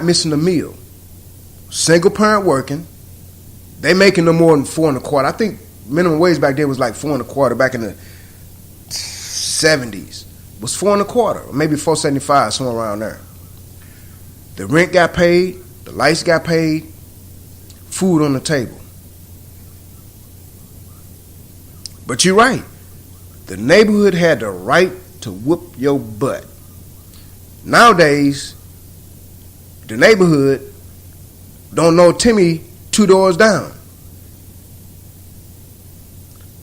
missing a meal. Single parent working. They making no more than 4.25. I think minimum wage back then was like 4.25 back in the 70s. It was 4.25, maybe 4.75, somewhere around there. The rent got paid, the lights got paid, food on the table. But you're right. The neighborhood had the right to whoop your butt. Nowadays, the neighborhood don't know Timmy 2 doors down.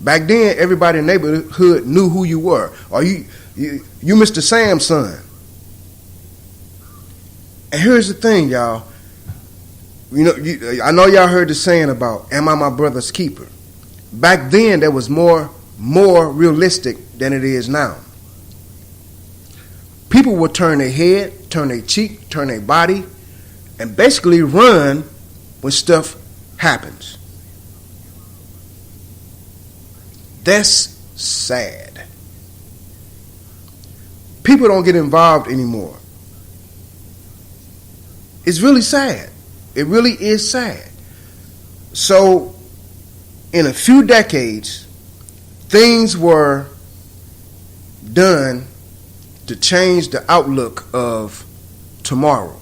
Back then, everybody in the neighborhood knew who you were. Or you Mr. Sam's son. And here's the thing, y'all. I know y'all heard the saying about, am I my brother's keeper? Back then, that was more realistic than it is now. People would turn their head, turn their cheek, turn their body, and basically run when stuff happens. That's sad. People don't get involved anymore. It's really sad. It really is sad. So, in a few decades, things were done to change the outlook of tomorrow.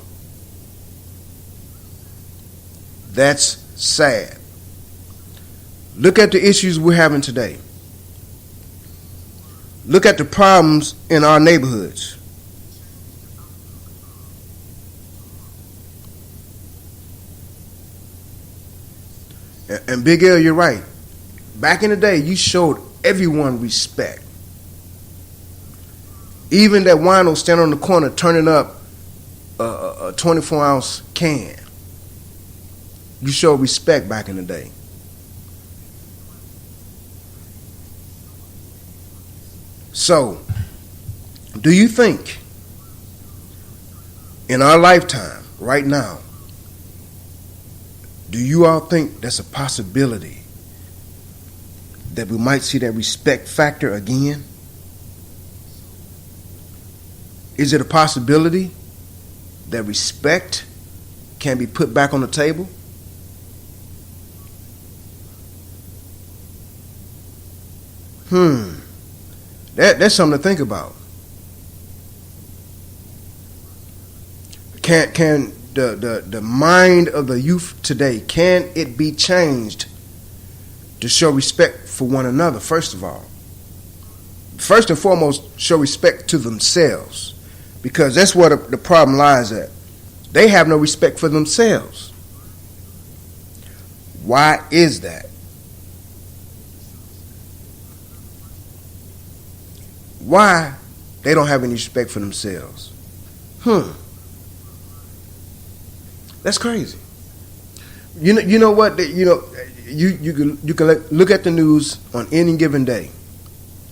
That's sad. Look at the issues we're having today. Look at the problems in our neighborhoods. And Big L, you're right. Back in the day, you showed everyone respect. Even that wino standing on the corner turning up a 24-ounce can. You showed respect back in the day. So, do you think in our lifetime, right now, do you all think that's a possibility that we might see that respect factor again? Is it a possibility that respect can be put back on the table? That's something to think about. Can the mind of the youth today, can it be changed to show respect for one another, first of all? First and foremost, show respect to themselves, because that's where the problem lies at. They have no respect for themselves. Why is that? Why they don't have any respect for themselves? That's crazy. You know what? You can look at the news on any given day.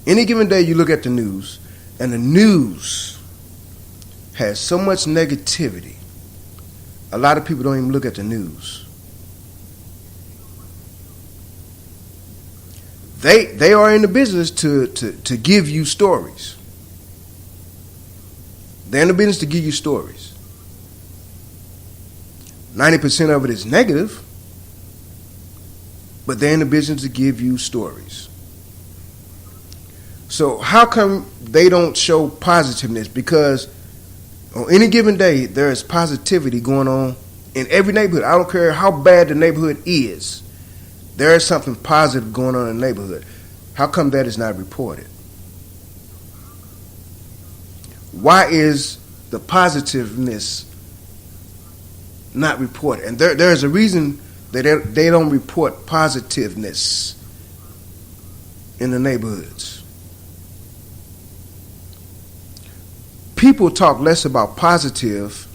Any given day, you look at the news, and the news has so much negativity. A lot of people don't even look at the news. They are in the business to give you stories. They're in the business to give you stories. 90% of it is negative, but they're in the business to give you stories. So how come they don't show positiveness? Because on any given day, there is positivity going on in every neighborhood. I don't care how bad the neighborhood is. There is something positive going on in the neighborhood. How come that is not reported? Why is the positiveness not reported? And there is a reason that they don't report positiveness in the neighborhoods. People talk less about positive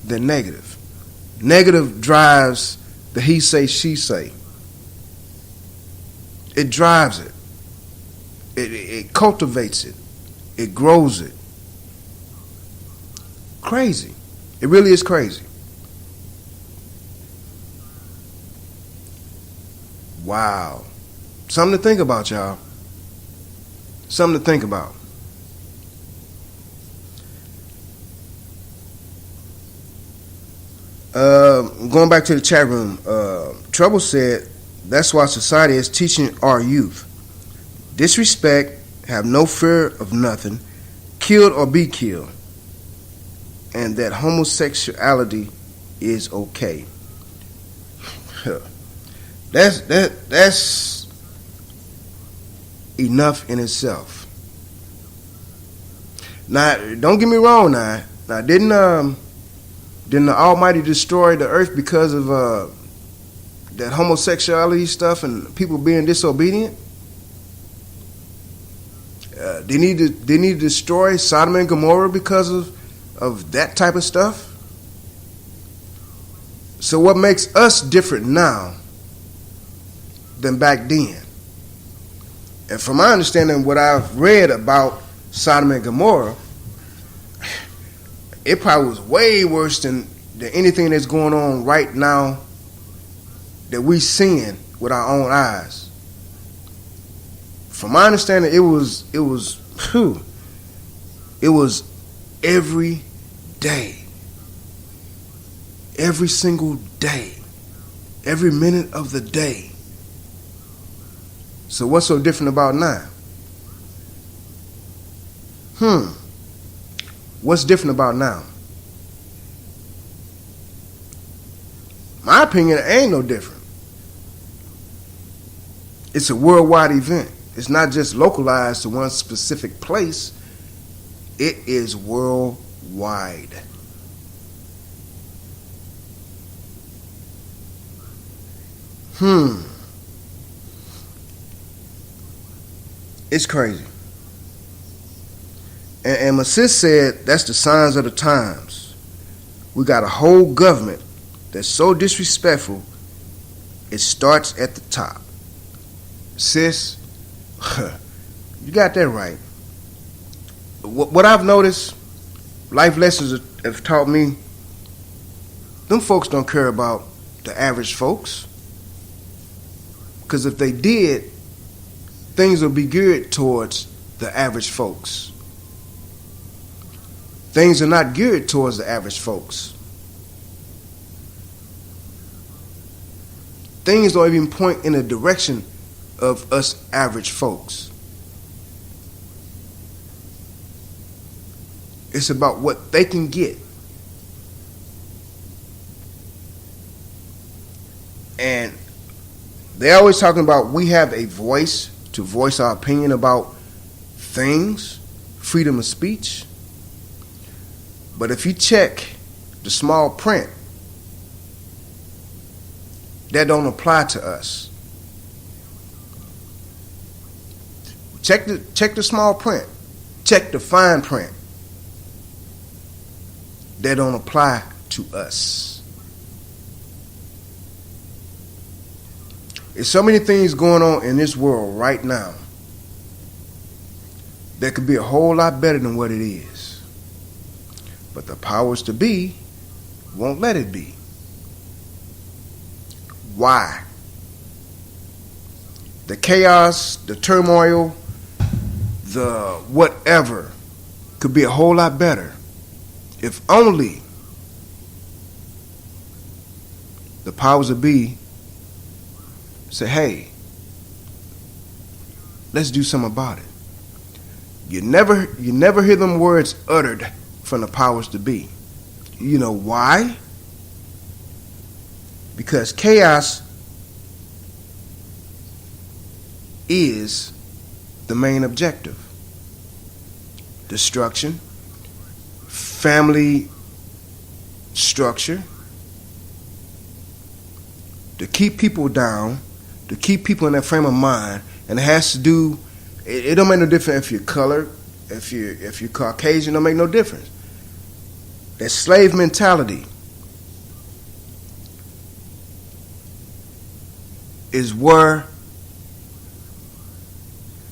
than negative. Negative drives the he say, she say. It drives it. It cultivates it. It grows it. Crazy. It really is crazy. Wow. Something to think about, y'all. Something to think about. Going back to the chat room, Trouble said that's why society is teaching our youth disrespect, have no fear of nothing, killed or be killed, and that homosexuality is okay. That's enough in itself. Now, don't get me wrong. Now didn't the Almighty destroy the earth because of that homosexuality stuff and people being disobedient? They need to destroy Sodom and Gomorrah because of that type of stuff. So what makes us different now than back then? And from my understanding, what I've read about Sodom and Gomorrah, it probably was way worse than anything that's going on right now that we seeing with our own eyes. From my understanding, it was every day, every single day, every minute of the day. So what's so different about now? What's different about now? My opinion, it ain't no different. It's a worldwide event. It's not just localized to one specific place. It is worldwide. It's crazy. And my sis said that's the signs of the times. We got a whole government that's so disrespectful, it starts at the top. Sis, you got that right. What I've noticed, life lessons have taught me, them folks don't care about the average folks. Because if they did, things would be geared towards the average folks. Things are not geared towards the average folks. Things don't even point in the direction of us average folks. It's about what they can get. And they're always talking about we have a voice to voice our opinion about things, freedom of speech. But if you check the small print, that don't apply to us. Check the small print. Check the fine print. That don't apply to us. There's so many things going on in this world right now that could be a whole lot better than what it is. But the powers to be won't let it be. Why? The chaos, the turmoil, the whatever could be a whole lot better if only the powers that be say, hey, let's do something about it. You never hear them words uttered from the powers to be. You know why? Because chaos is the main objective. Destruction, family structure, to keep people down, to keep people in that frame of mind, and it has to do. It don't make no difference if you're colored, if you're Caucasian, it don't make no difference. That slave mentality is where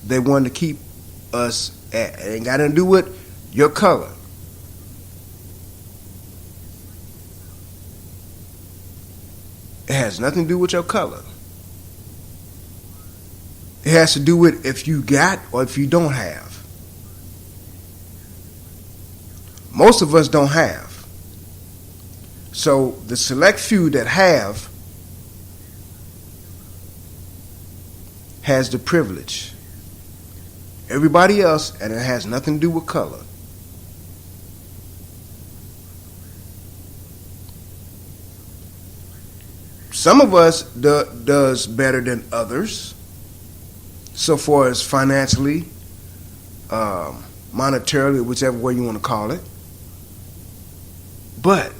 they want to keep us at. It ain't got nothing to do with your color. It has nothing to do with your color. It has to do with if you got or if you don't have. Most of us don't have. So the select few that has the privilege. Everybody else, and it has nothing to do with color. Some of us does better than others, so far as financially, monetarily, whichever way you want to call it. But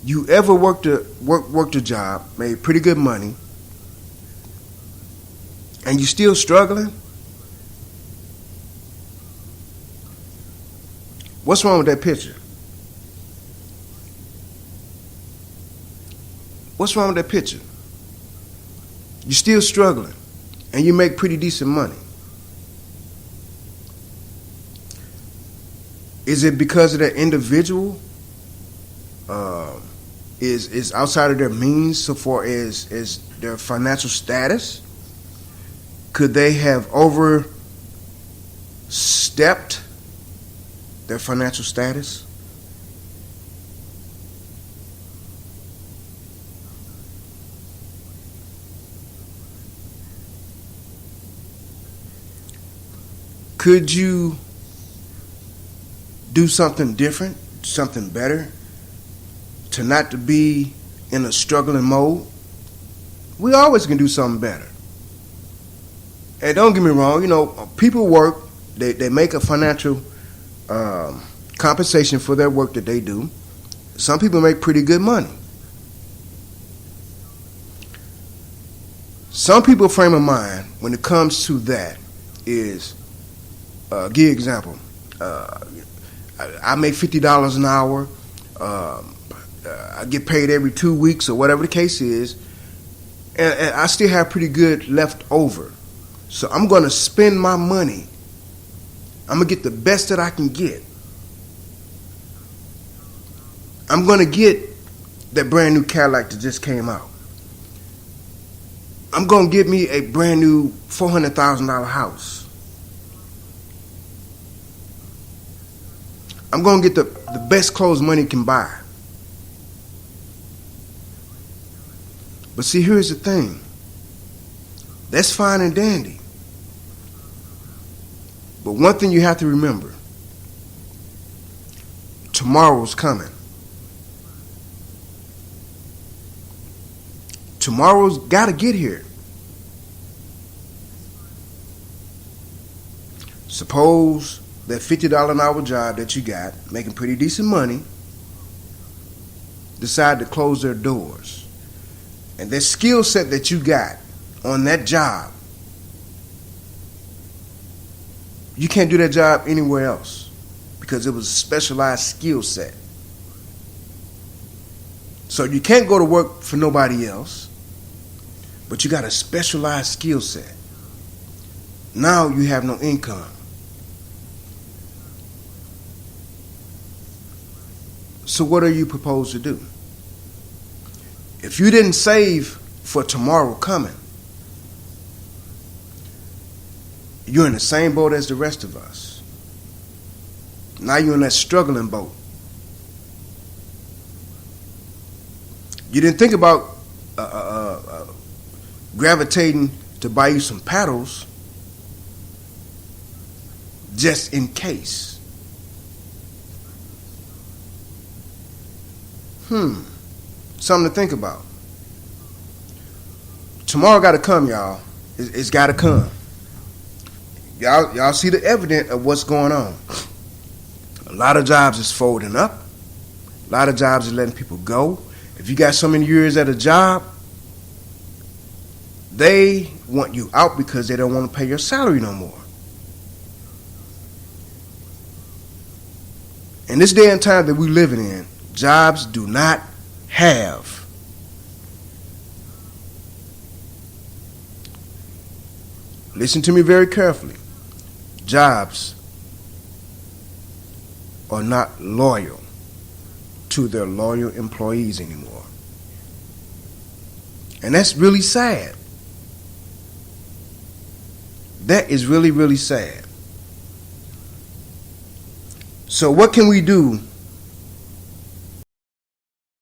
you ever worked a job, made pretty good money, and you still struggling? What's wrong with that picture? What's wrong with that picture? You're still struggling, and you make pretty decent money. Is it because of that individual is outside of their means so far as their financial status? Could they have overstepped their financial status? Could you do something different, something better, to not to be in a struggling mode? We always can do something better. And don't get me wrong, people work, they make a financial compensation for their work that they do. Some people make pretty good money. Some people's frame of mind when it comes to that is, give you an example. I make $50 an hour. I get paid every 2 weeks or whatever the case is, and I still have pretty good left over. So I'm going to spend my money. I'm going to get the best that I can get. I'm going to get that brand new Cadillac that just came out. I'm going to get me a brand new $400,000 house. I'm going to get the best clothes money can buy. But see, here's the thing. That's fine and dandy. But one thing you have to remember. Tomorrow's coming. Tomorrow's got to get here. Suppose that $50 an hour job that you got, making pretty decent money, decide to close their doors. And that skill set that you got on that job, you can't do that job anywhere else because it was a specialized skill set. So you can't go to work for nobody else, but you got a specialized skill set. Now you have no income. So what are you proposed to do? If you didn't save for tomorrow coming, you're in the same boat as the rest of us. Now you're in that struggling boat. You didn't think about gravitating to buy you some paddles just in case. Something to think about. Tomorrow got to come, y'all. It's got to come. Y'all see the evidence of what's going on. A lot of jobs is folding up. A lot of jobs is letting people go. If you got so many years at a job, they want you out because they don't want to pay your salary no more. In this day and time that we're living in, jobs do not have. Listen to me very carefully. Jobs are not loyal to their loyal employees anymore. And that's really sad. That is really, really sad. So what can we do